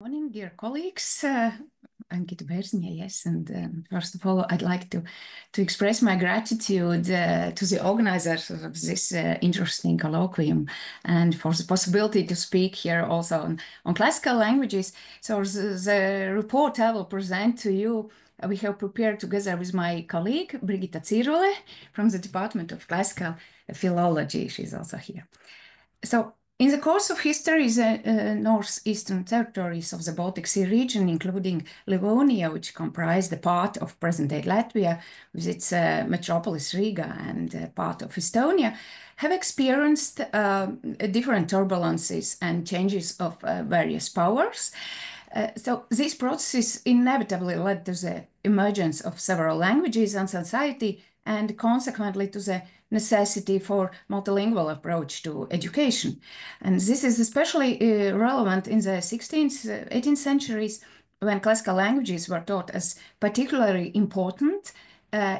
Morning, dear colleagues. I'm Gita Bērziņa, yes, and first of all, I'd like to express my gratitude to the organizers of this interesting colloquium and for the possibility to speak here also on classical languages. So the report I will present to you, we have prepared together with my colleague, Brigita Cīrule, from the Department of Classical Philology. She's also here. So, in the course of history, the northeastern territories of the Baltic Sea region, including Livonia, which comprised the part of present-day Latvia with its metropolis Riga and part of Estonia, have experienced different turbulences and changes of various powers. So these processes inevitably led to the emergence of several languages and society, and consequently to the necessity for multilingual approach to education. And this is especially relevant in the 16th, 18th centuries when classical languages were taught as particularly important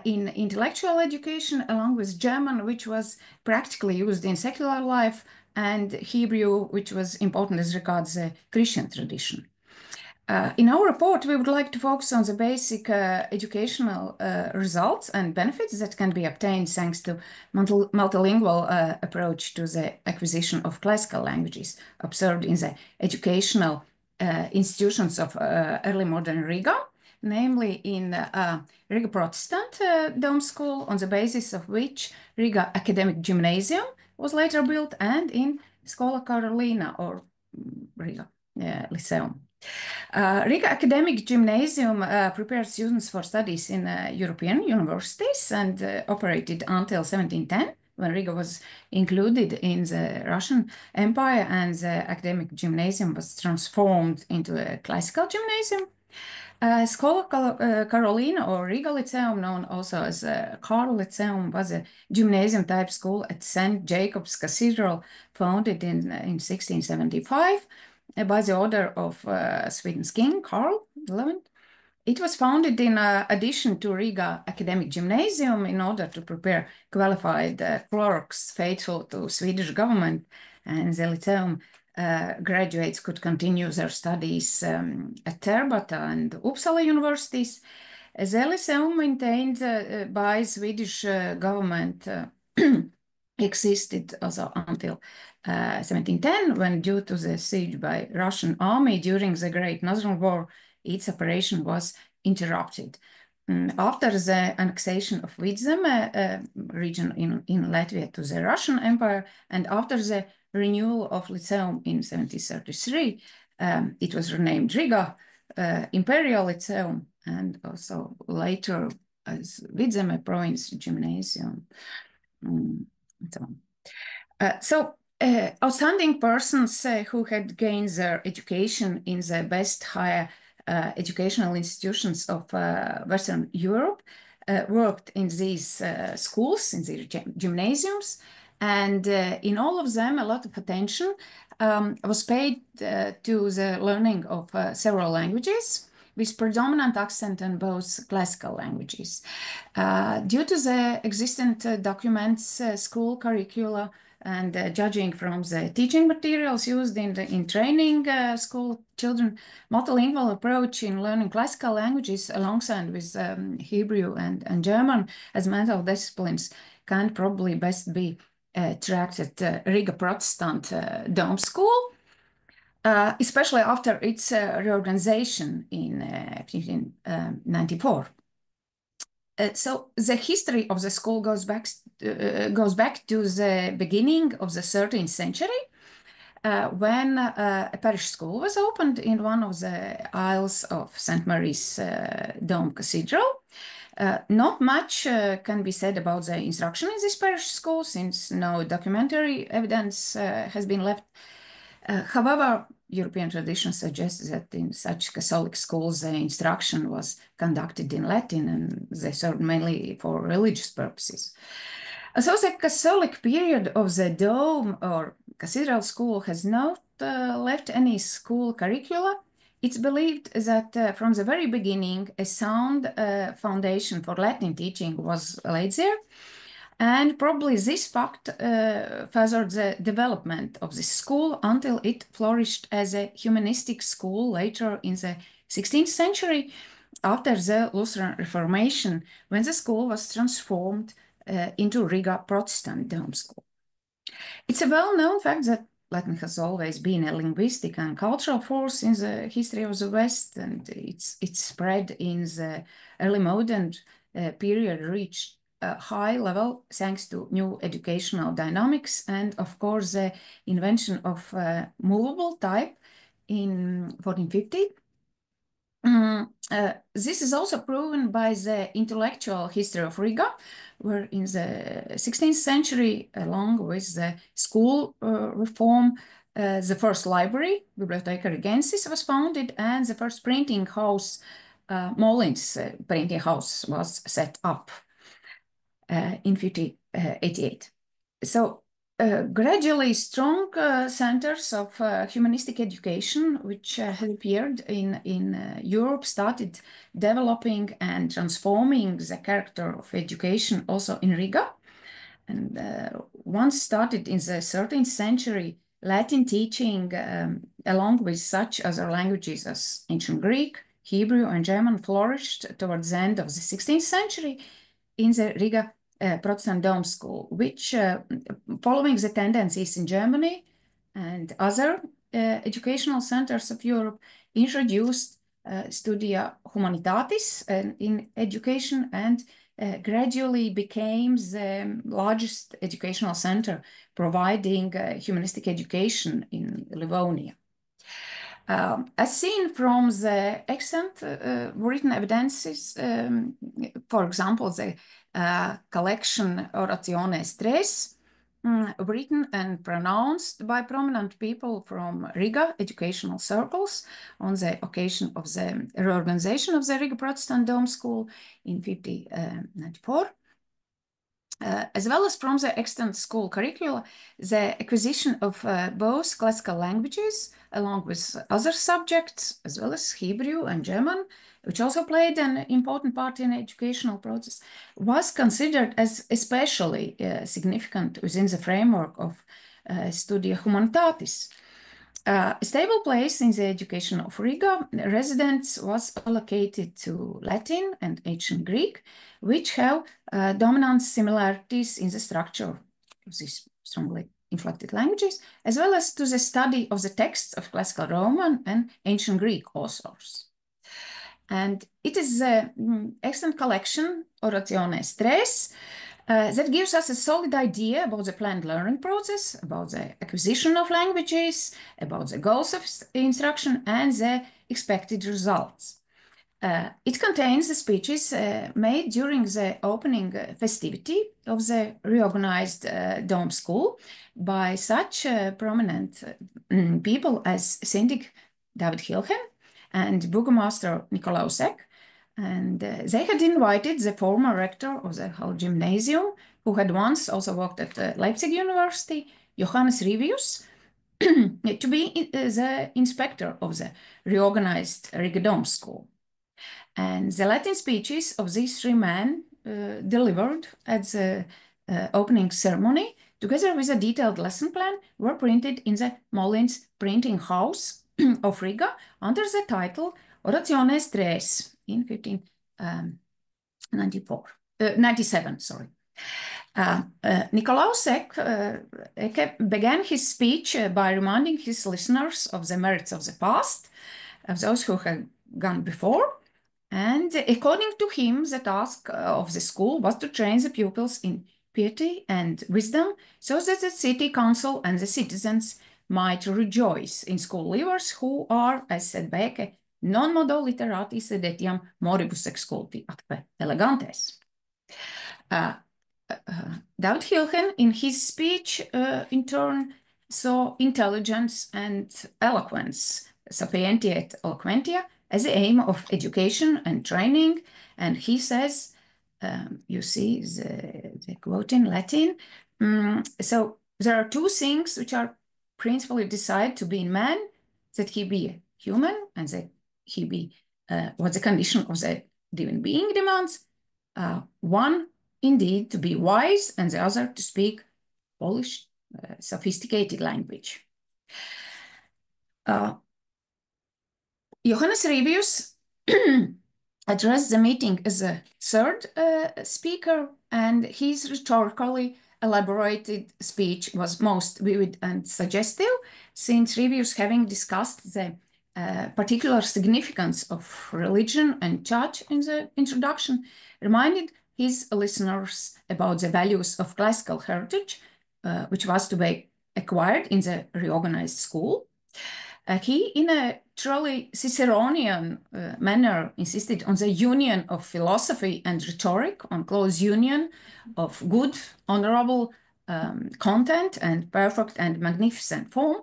in intellectual education, along with German, which was practically used in secular life, and Hebrew, which was important as regards the Christian tradition. In our report, we would like to focus on the basic educational results and benefits that can be obtained thanks to multilingual approach to the acquisition of classical languages observed in the educational institutions of early modern Riga, namely in Riga Protestant Dome School, on the basis of which Riga Academic Gymnasium was later built, and in Schola Carolina or Riga Lyceum. Riga Academic Gymnasium prepared students for studies in European universities and operated until 1710, when Riga was included in the Russian Empire and the Academic Gymnasium was transformed into a classical gymnasium. Schola Carolina or Riga Lyceum, known also as Carl Lyceum, was a gymnasium-type school at St. Jacob's Cathedral, founded in 1675. By the order of Sweden's king, Carl XI. It was founded in addition to Riga Academic Gymnasium in order to prepare qualified clerks faithful to Swedish government, and the Lyceum graduates could continue their studies at Tervata and Uppsala universities. The Lyceum maintained by Swedish government existed also until 1710, when due to the siege by Russian army during the Great Northern War, its operation was interrupted. After the annexation of Vidzeme, a region in Latvia, to the Russian Empire, and after the renewal of Lyceum in 1733, it was renamed Riga Imperial Lyceum, and also later as Vidzeme Province Gymnasium. Outstanding persons who had gained their education in the best higher educational institutions of Western Europe worked in these schools, in these gymnasiums, and in all of them a lot of attention was paid to the learning of several languages, with predominant accent on both classical languages. Due to the existent documents, school curricula, and judging from the teaching materials used in training school children, multilingual approach in learning classical languages alongside with Hebrew and German as mental disciplines can probably best be tracked at Riga Protestant Dome School, especially after its reorganization in 1594. So the history of the school goes back to the beginning of the 13th century, when a parish school was opened in one of the aisles of St. Mary's Dome Cathedral. Not much can be said about the instruction in this parish school, since no documentary evidence has been left. However, European tradition suggests that in such Catholic schools, the instruction was conducted in Latin, and they served mainly for religious purposes. So the Catholic period of the Dome or Cathedral School has not left any school curricula. It's believed that from the very beginning, a sound foundation for Latin teaching was laid there. And probably this fact furthered the development of the school until it flourished as a humanistic school later in the 16th century, after the Lutheran Reformation, when the school was transformed into Riga Protestant Dome School. It's a well-known fact that Latin has always been a linguistic and cultural force in the history of the West, and its spread in the early modern period reached a high level thanks to new educational dynamics and, of course, the invention of movable type in 1450. This is also proven by the intellectual history of Riga, where in the 16th century, along with the school reform, the first library, Bibliotheca Rigensis, was founded, and the first printing house, Molins printing house, was set up in 1588. So gradually strong centers of humanistic education, which had appeared in Europe, started developing and transforming the character of education also in Riga. And once started in the 13th century, Latin teaching, along with such other languages as ancient Greek, Hebrew, and German, flourished towards the end of the 16th century in the Riga Protestant Dome School, which, following the tendencies in Germany and other educational centers of Europe, introduced Studia humanitatis in education, and gradually became the largest educational center providing humanistic education in Livonia. As seen from the extant written evidences, for example, the collection Orationes 3, written and pronounced by prominent people from Riga educational circles on the occasion of the reorganization of the Riga Protestant Dome School in 1594. As well as from the extant school curricula, the acquisition of both classical languages along with other subjects, as well as Hebrew and German, which also played an important part in the educational process, was considered as especially significant within the framework of Studia humanitatis. A stable place in the education of Riga residents was allocated to Latin and ancient Greek, which have dominant similarities in the structure of these strongly inflected languages, as well as to the study of the texts of classical Roman and ancient Greek authors. And it is the extant collection, Orationes 3, that gives us a solid idea about the planned learning process, about the acquisition of languages, about the goals of instruction, and the expected results. It contains the speeches made during the opening festivity of the reorganized Dome School by such prominent people as Syndic David Hilgen and Burgomaster Nicolausek. And they had invited the former rector of the whole gymnasium, who had once also worked at Leipzig University, Johannes Rivius, to be the inspector of the reorganized Riga Dome School. And the Latin speeches of these 3 men delivered at the opening ceremony, together with a detailed lesson plan, were printed in the Molins printing house of Riga under the title Orationes 3 in 1597. Nicolausek began his speech by reminding his listeners of the merits of the past, of those who had gone before. And according to him, the task of the school was to train the pupils in piety and wisdom, so that the city council and the citizens might rejoice in school leavers who are, as said Beke, non modo literatis sed etiam moribus exculpi atque elegantes. David Hilgen, in his speech, in turn, saw intelligence and eloquence, sapientia et eloquentia, as the aim of education and training. And he says, you see the quote in Latin, so there are 2 things which are principally decided to be in man, that he be human and that he be what the condition of the divine being demands. 1, indeed to be wise, and the other to speak Polish, sophisticated language. Johannes Revius addressed the meeting as a third speaker, and his rhetorically elaborated speech was most vivid and suggestive, since Revius, having discussed the particular significance of religion and church in the introduction, reminded his listeners about the values of classical heritage, which was to be acquired in the reorganized school. He, in a truly Ciceronian manner, insisted on the union of philosophy and rhetoric, on close union of good, honorable content and perfect and magnificent form.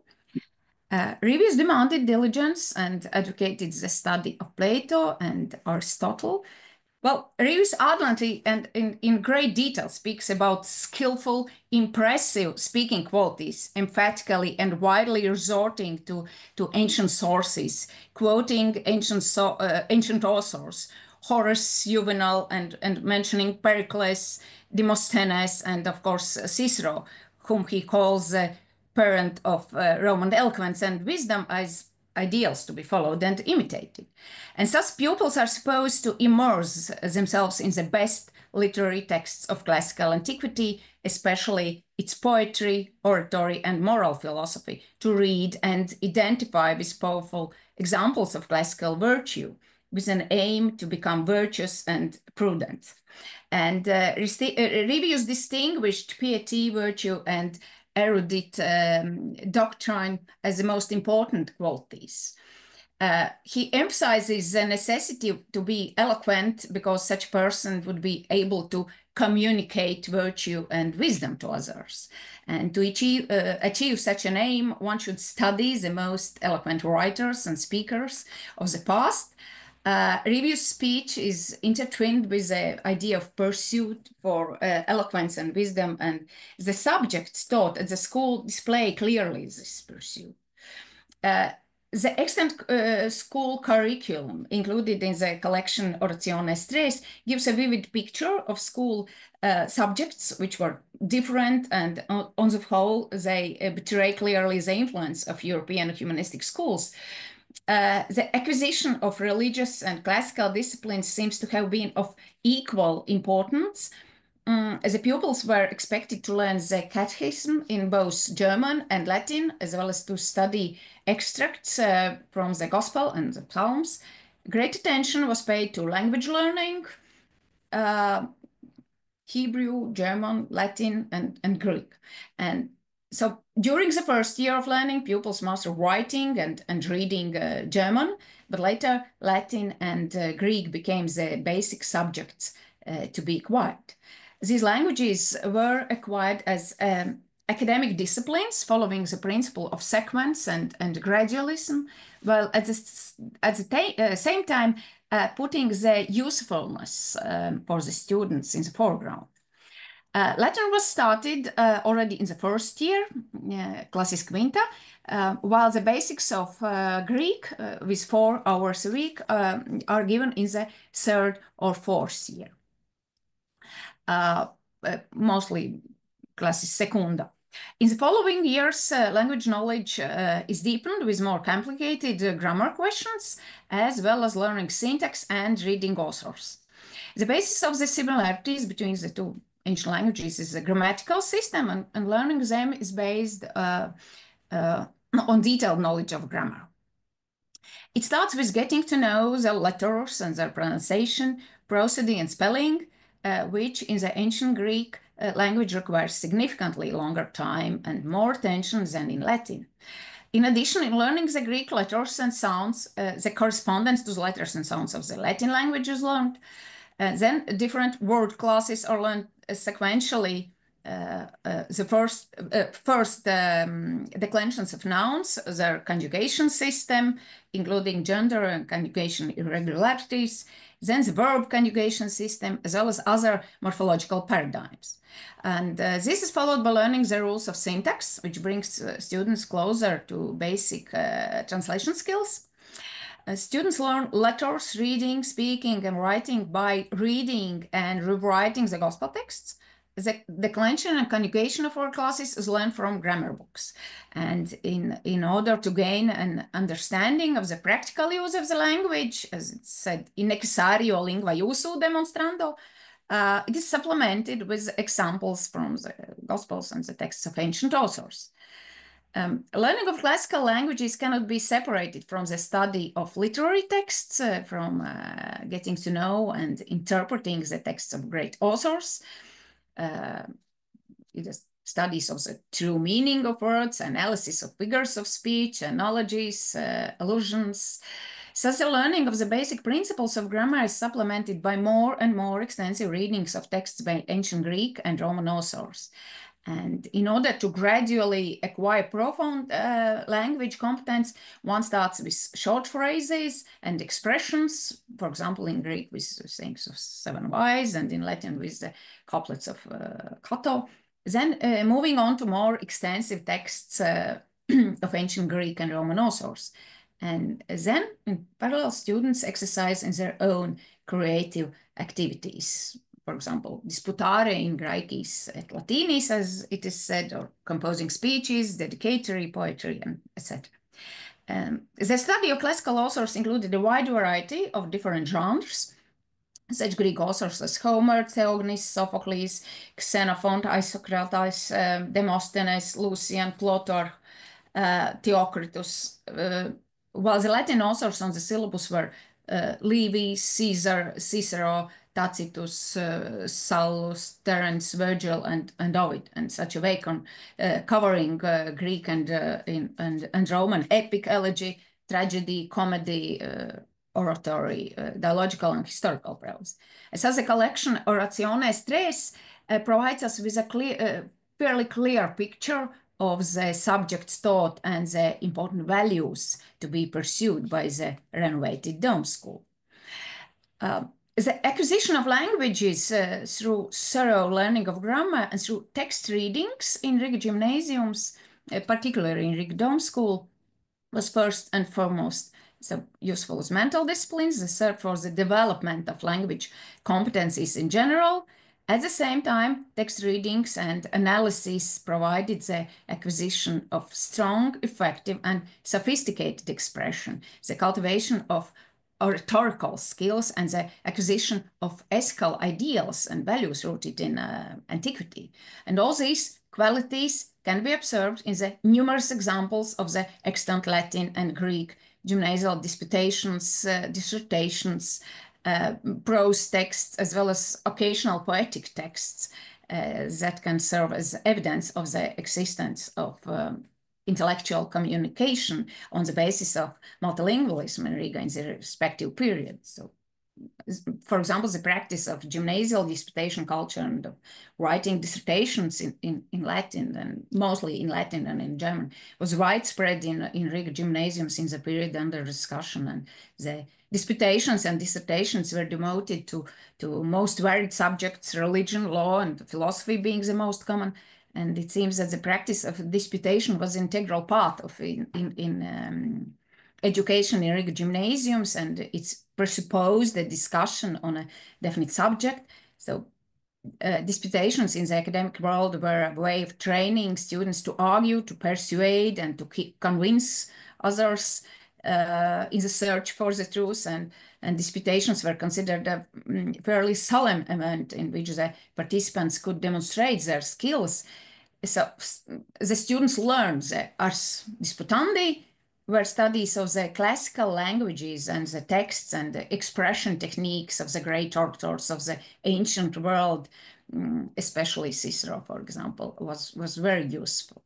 Revius demanded diligence and advocated the study of Plato and Aristotle. Well, Revius ardently and in great detail speaks about skillful, impressive speaking qualities, emphatically and widely resorting to ancient sources, quoting ancient authors, Horace, Juvenal, and mentioning Pericles, Demosthenes, and of course Cicero, whom he calls the parent of Roman eloquence and wisdom as ideals to be followed and imitated. And thus pupils are supposed to immerse themselves in the best literary texts of classical antiquity, especially its poetry, oratory, and moral philosophy, to read and identify with powerful examples of classical virtue, with an aim to become virtuous and prudent. And Revius distinguished piety, virtue, and erudite doctrine as the most important qualities. He emphasizes the necessity to be eloquent because such a person would be able to communicate virtue and wisdom to others. And to achieve such an aim, one should study the most eloquent writers and speakers of the past. Revius' speech is intertwined with the idea of pursuit for eloquence and wisdom, and the subjects taught at the school display clearly this pursuit. The extant school curriculum included in the collection Orationes gives a vivid picture of school subjects which were different, and on the whole, they betray clearly the influence of European humanistic schools. The acquisition of religious and classical disciplines seems to have been of equal importance. The pupils were expected to learn the catechism in both German and Latin, as well as to study extracts from the Gospel and the Psalms. Great attention was paid to language learning, Hebrew, German, Latin, and Greek. And so during the first year of learning, pupils mastered writing and reading German, but later Latin and Greek became the basic subjects to be acquired. These languages were acquired as academic disciplines following the principle of sequence and gradualism, while at the same time putting the usefulness for the students in the foreground. Latin was started already in the first year, classes quinta, while the basics of Greek with 4 hours a week are given in the third or fourth year. Mostly classes secunda. In the following years, language knowledge is deepened with more complicated grammar questions, as well as learning syntax and reading authors. The basis of the similarities between the two ancient languages is a grammatical system, and learning them is based on detailed knowledge of grammar. It starts with getting to know the letters and their pronunciation, prosody, and spelling, which in the ancient Greek language requires significantly longer time and more attention than in Latin. In addition, in learning the Greek letters and sounds, the correspondence to the letters and sounds of the Latin language is learned. Then different word classes are learned sequentially. The first declensions of nouns, their conjugation system, including gender and conjugation irregularities, then the verb conjugation system, as well as other morphological paradigms. And this is followed by learning the rules of syntax, which brings students closer to basic translation skills. Students learn letters, reading, speaking, and writing by reading and rewriting the gospel texts. The declension and conjugation of our classes is learned from grammar books. And in order to gain an understanding of the practical use of the language, as it said, in necessario lingua iusu demonstrando, it is supplemented with examples from the Gospels and the texts of ancient authors. Learning of classical languages cannot be separated from the study of literary texts, from getting to know and interpreting the texts of great authors. It is studies of the true meaning of words, analysis of figures of speech, analogies, allusions. Such a learning of the basic principles of grammar is supplemented by more and more extensive readings of texts by ancient Greek and Roman authors. And in order to gradually acquire profound language competence, one starts with short phrases and expressions, for example, in Greek with sayings of 7 whys, and in Latin with the couplets of Cato. Then moving on to more extensive texts of ancient Greek and Roman authors. And then, in parallel, students exercise in their own creative activities. For example, disputare in Graecis et Latinis, as it is said, or composing speeches, dedicatory poetry, and etc. The study of classical authors included a wide variety of different genres. Such Greek authors as Homer, Theognis, Sophocles, Xenophon, Isocrates, Demosthenes, Lucian, Plutarch, Theocritus, while the Latin authors on the syllabus were Livy, Caesar, Cicero, Tacitus, Sallust, Terence, Virgil, and Ovid, and such a way covering Greek and Roman epic, elegy, tragedy, comedy, oratory, dialogical and historical prose. As a collection, Orationes Tres provides us with a fairly clear picture of the subject's thought and the important values to be pursued by the renovated Dome School. The acquisition of languages through thorough learning of grammar and through text readings in Riga gymnasiums, particularly in Riga Dome School, was first and foremost so useful as mental disciplines, the third for the development of language competencies in general. At the same time, text readings and analysis provided the acquisition of strong, effective, and sophisticated expression, the cultivation of oratorical skills, and the acquisition of ethical ideals and values rooted in antiquity. And all these qualities can be observed in the numerous examples of the extant Latin and Greek gymnasial disputations, dissertations, prose texts, as well as occasional poetic texts that can serve as evidence of the existence of intellectual communication on the basis of multilingualism in Riga in the respective periods. So, for example, the practice of gymnasial disputation culture and of writing dissertations in Latin, and mostly in Latin and in German, was widespread in Riga gymnasiums in the period under discussion, and the disputations and dissertations were devoted to most varied subjects, religion, law, and philosophy being the most common. And it seems that the practice of disputation was an integral part of education in Riga gymnasiums, and it's presupposed a discussion on a definite subject. So disputations in the academic world were a way of training students to argue, to persuade, and to convince others in the search for the truth, and disputations were considered a fairly solemn event in which the participants could demonstrate their skills. So the students learned the ars disputandi were studies of the classical languages and the texts and the expression techniques of the great orators of the ancient world, especially Cicero, for example, was very useful.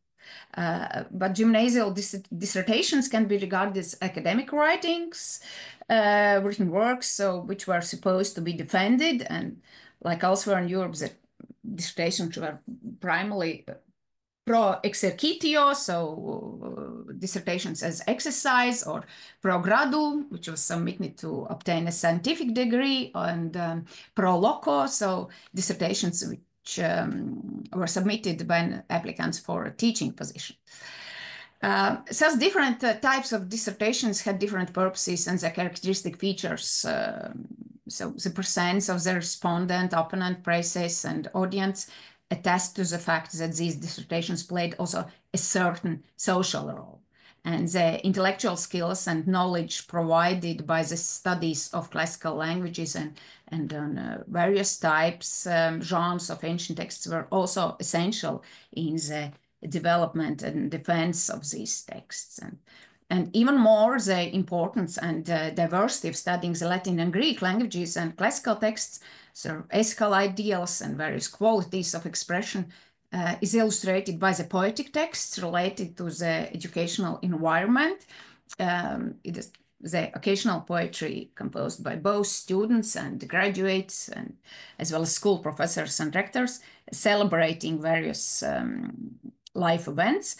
But gymnasial dissertations can be regarded as academic writings, written works, so which were supposed to be defended, and like elsewhere in Europe, the dissertations were primarily pro exercitio, so dissertations as exercise, or pro gradu, which was submitted to obtain a scientific degree, and pro loco, so dissertations which were submitted by applicants for a teaching position. So different types of dissertations had different purposes and the characteristic features. So the presence of the respondent, opponent, praises, and audience attest to the fact that these dissertations played also a certain social role. And the intellectual skills and knowledge provided by the studies of classical languages and on various types, genres of ancient texts were also essential in the development and defense of these texts. And even more, the importance and diversity of studying the Latin and Greek languages and classical texts, so ethical ideals and various qualities of expression is illustrated by the poetic texts related to the educational environment. It is the occasional poetry composed by both students and graduates, and as well as school professors and rectors, celebrating various life events.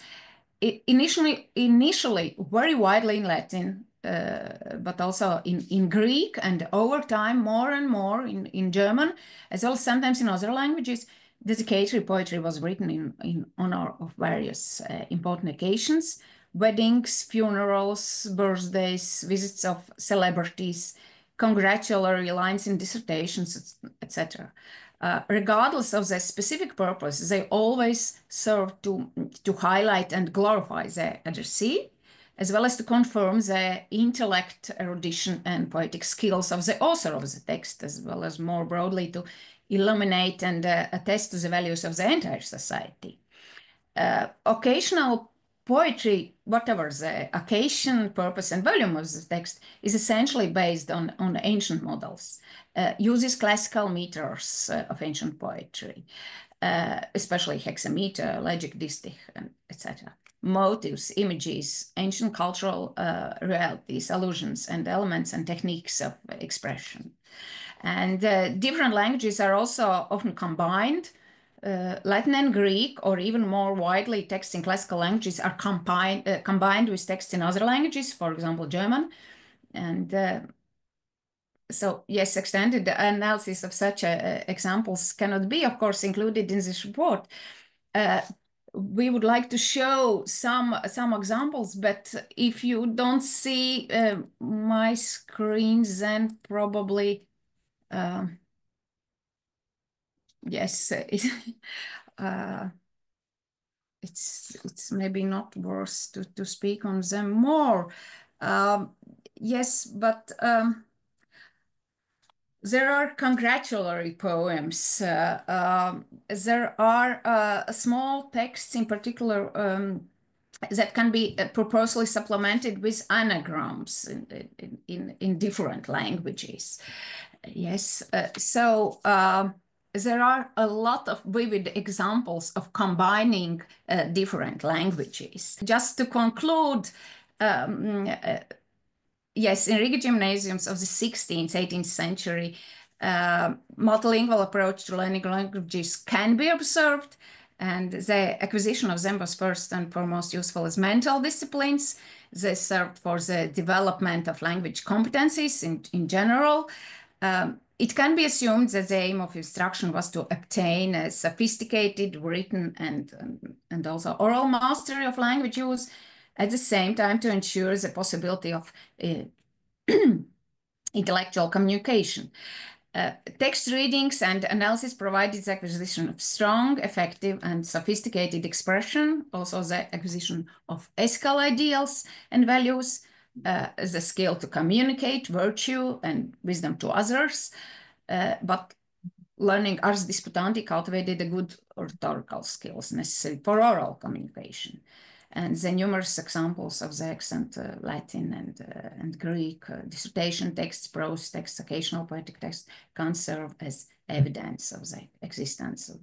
Initially very widely in Latin, but also in Greek, and over time more and more in German, as well as sometimes in other languages. Dedicatory poetry was written in honor of various important occasions: weddings, funerals, birthdays, visits of celebrities, congratulatory lines in dissertations, etc. Regardless of their specific purpose, they always serve to highlight and glorify the addressee, as well as to confirm the intellect, erudition, and poetic skills of the author of the text, as well as more broadly to illuminate and attest to the values of the entire society. Occasional poetry, whatever the occasion, purpose, and volume of the text, is essentially based on ancient models, uses classical meters of ancient poetry, especially hexameter, elegic, distich, etc. Motives, images, ancient cultural realities, allusions, and elements and techniques of expression. And different languages are also often combined. Latin and Greek, or even more widely, texts in classical languages are combined with texts in other languages, for example, German. And so, yes, extended analysis of such examples cannot be, of course, included in this report. We would like to show some examples, but if you don't see my screen, then probably yes, it's maybe not worth to speak on them more. Yes, but there are congratulatory poems. There are small texts in particular that can be purposely supplemented with anagrams in different languages. Yes, so there are a lot of vivid examples of combining different languages. Just to conclude, yes, in Riga gymnasiums of the 16th, 18th century, multilingual approach to learning languages can be observed, and the acquisition of them was first and foremost useful as mental disciplines. They served for the development of language competencies in general. It can be assumed that the aim of instruction was to obtain a sophisticated written and also oral mastery of language use, at the same time to ensure the possibility of intellectual communication. Text readings and analysis provided the acquisition of strong, effective, and sophisticated expression, also the acquisition of ethical ideals and values, the skill to communicate virtue and wisdom to others, but learning ars disputandi cultivated the good rhetorical skills necessary for oral communication. And the numerous examples of the extant Latin and Greek dissertation texts, prose texts, occasional poetic texts can serve as evidence of the existence of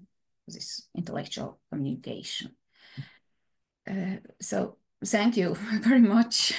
this intellectual communication. So thank you very much.